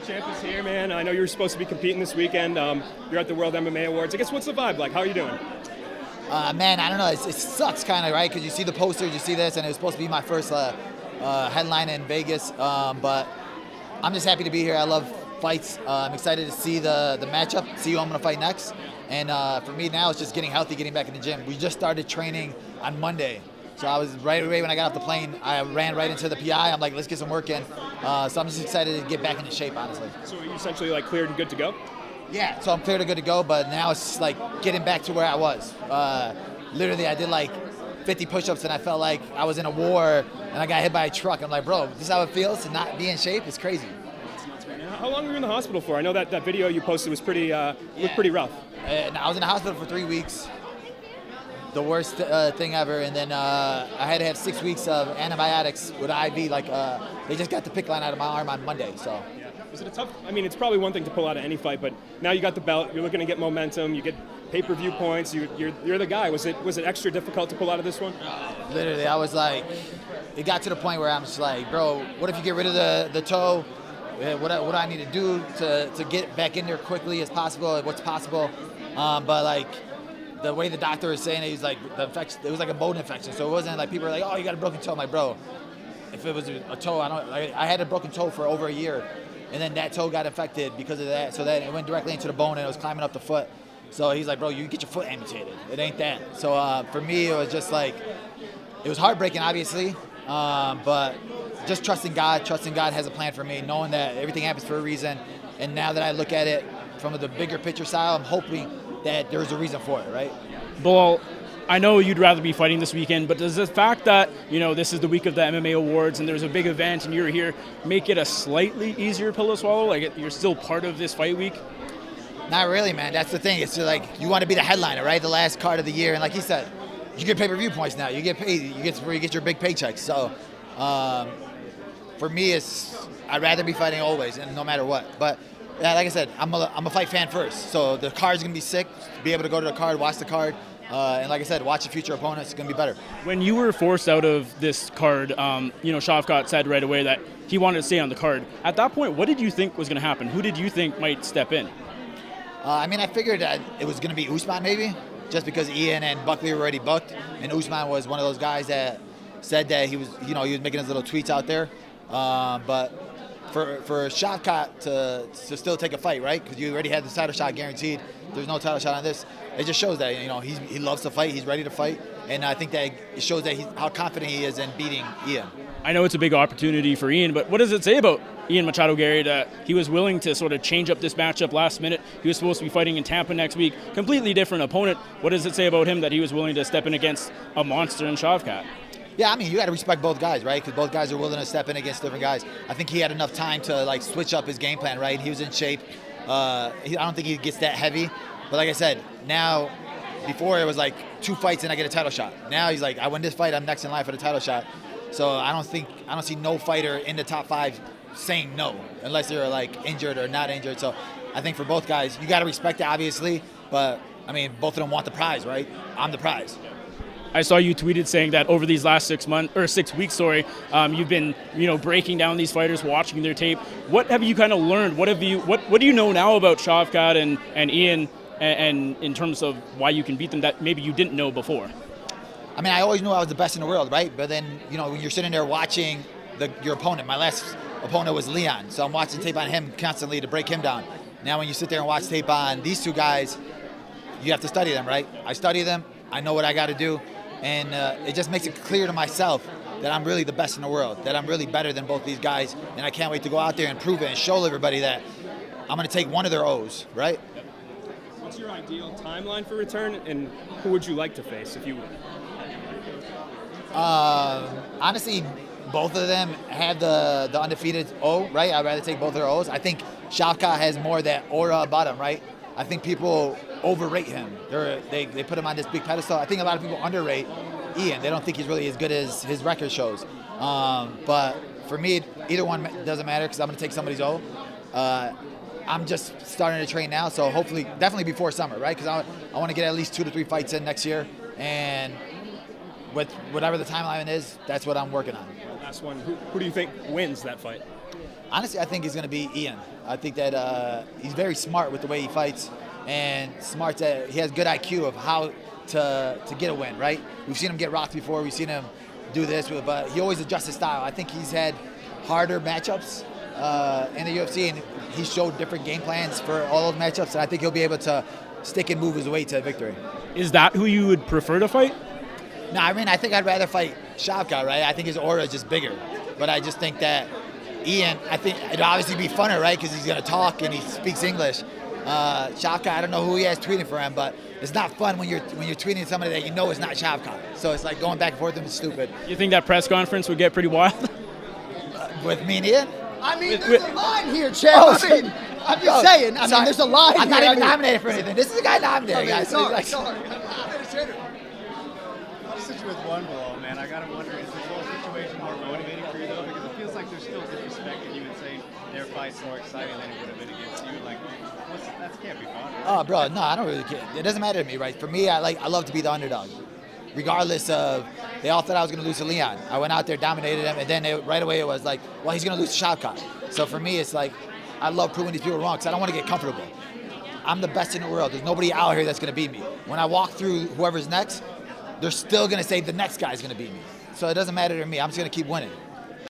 Champ is here, man. I know you were supposed to be competing this weekend. You're at the World MMA Awards. I guess, what's the vibe like? How are you doing? Man, I don't know. It sucks kind of, right? Because you see the posters, you see this, and it was supposed to be my first headline in Vegas. But I'm just happy to be here. I love fights. I'm excited to see the matchup, see who I'm going to fight next. And for me now, it's just getting healthy, getting back in the gym. We just started training on Monday. So I was right away when I got off the plane, I ran right into the PI. I'm like, let's get some work in. So I'm just excited to get back into shape, honestly. So are you essentially like cleared and good to go? Yeah, so I'm cleared and good to go, but now it's like getting back to where I was. Literally, I did like 50 push-ups and I felt like I was in a war and I got hit by a truck. I'm like, bro, this is how it feels to not be in shape? It's crazy. How long were you in the hospital for? I know that video you posted was pretty looked pretty rough. I was in the hospital for 3 weeks. The worst thing ever, and then I had to have 6 weeks of antibiotics with IV. Like they just got the PICC line out of my arm on Monday. So, yeah. Was it a tough? I mean, it's probably one thing to pull out of any fight, but now you got the belt. You're looking to get momentum. You get pay-per-view points. You're the guy. Was it extra difficult to pull out of this one? Literally, I was like, it got to the point where I'm just like, bro, what if you get rid of the toe? What do I need to do to get back in there quickly as possible? What's possible? But like, the way the doctor is saying it, he's like, the infection, it was like a bone infection. So it wasn't like people were like, oh, you got a broken toe. I'm like, bro, if it was a toe, I had a broken toe for over a year. And then that toe got infected because of that. So then it went directly into the bone and it was climbing up the foot. So he's like, bro, you get your foot amputated. It ain't that. So for me, it was just like, it was heartbreaking, obviously. But just trusting God has a plan for me, knowing that everything happens for a reason. And now that I look at it from the bigger picture side, I'm hoping that there's a reason for it, right? Belal, I know you'd rather be fighting this weekend, but does the fact that, this is the week of the MMA Awards and there's a big event and you're here make it a slightly easier pill to swallow? Like, you're still part of this fight week? Not really, man. That's the thing. It's just like, you want to be the headliner, right? The last card of the year. And like he said, you get pay-per-view points now. You get paid. You get where you get your big paychecks. So for me, I'd rather be fighting always and no matter what. But yeah, like I said, I'm a fight fan first. So the card's going to be sick. Be able to go to the card, watch the card. And like I said, watch the future opponents. It's going to be better. When you were forced out of this card, Shavkat said right away that he wanted to stay on the card. At that point, what did you think was going to happen? Who did you think might step in? I figured that it was going to be Usman maybe, just because Ian and Buckley were already booked. And Usman was one of those guys that said that he was making his little tweets out there. But for Shavkat to still take a fight, right? Because you already had the title shot guaranteed. There's no title shot on this. It just shows that he loves to fight. He's ready to fight, and I think that it shows that how confident he is in beating Ian. I know it's a big opportunity for Ian, but what does it say about Ian Machado, Garry, that he was willing to sort of change up this matchup last minute? He was supposed to be fighting in Tampa next week, completely different opponent. What does it say about him that he was willing to step in against a monster in Shavkat? Yeah, you got to respect both guys, right? Because both guys are willing to step in against different guys. I think he had enough time to switch up his game plan, right? He was in shape. I don't think he gets that heavy. But like I said, now, before it was like 2 fights and I get a title shot. Now he's like, I win this fight, I'm next in line for the title shot. So I don't see no fighter in the top 5 saying no, unless they're like injured or not injured. So I think for both guys, you got to respect it, obviously. But both of them want the prize, right? I'm the prize. I saw you tweeted saying that over these last 6 weeks, you've been, breaking down these fighters, watching their tape. What have you kind of learned? What do you know now about Shavkat and Ian, and in terms of why you can beat them that maybe you didn't know before? I always knew I was the best in the world, right? But then, when you're sitting there watching your opponent, my last opponent was Leon, so I'm watching tape on him constantly to break him down. Now, when you sit there and watch tape on these 2 guys, you have to study them, right? I study them. I know what I got to do. And it just makes it clear to myself that I'm really the best in the world, that I'm really better than both these guys, and I can't wait to go out there and prove it and show everybody that I'm going to take one of their O's, right? What's your ideal timeline for return, and who would you like to face if you would? Honestly, both of them have the undefeated O, right? I'd rather take both of their O's. I think Shavkat has more of that aura about him, right? I think people overrate him. They put him on this big pedestal. I think a lot of people underrate Ian. They don't think he's really as good as his record shows. But for me, either one doesn't matter because I'm going to take somebody's O. I'm just starting to train now, so hopefully, definitely before summer, right? Because I want to get at least 2 to 3 fights in next year. And with whatever the timeline is, that's what I'm working on. Last one. Who do you think wins that fight? Honestly, I think he's going to be Ian. I think that he's very smart with the way he fights, and smart that he has good IQ of how to get a win, right? We've seen him get rocked before. We've seen him do this, but he always adjusts his style. I think he's had harder matchups in the UFC, and he showed different game plans for all those matchups, and I think he'll be able to stick and move his way to victory. Is that who you would prefer to fight? No, I mean, I think I'd rather fight Shavkat, right? I think his aura is just bigger. But I just think that Ian, I think it'd obviously be funner, right? Because he's going to talk and he speaks English. Shavkat, I don't know who he has tweeting for him, but it's not fun when you're tweeting somebody that you know is not Shavkat. So it's like going back and forth and it's stupid. You think that press conference would get pretty wild? With me and Ian? I mean, there's a line here, Chad. I mean, I'm just saying. I mean, there's a line I'm here. not even nominated for anything. This is the guy nominated, guys. Sorry. I'll sit you with one blow, man. I gotta wonder, is this whole situation more motivating for you though? Because it feels like there's still disrespect, and you would say their fight's more exciting than it would have been against you. Like, that can't be fun. Oh, bro, no, I don't really care. It doesn't matter to me, right? For me, I love to be the underdog. Regardless of, they all thought I was going to lose to Leon. I went out there, dominated him, and then right away it was like, well, he's going to lose to Shavkat. So for me, it's like, I love proving these people wrong because I don't want to get comfortable. I'm the best in the world. There's nobody out here that's going to beat me. When I walk through whoever's next, they're still going to say the next guy's going to beat me. So it doesn't matter to me. I'm just going to keep winning.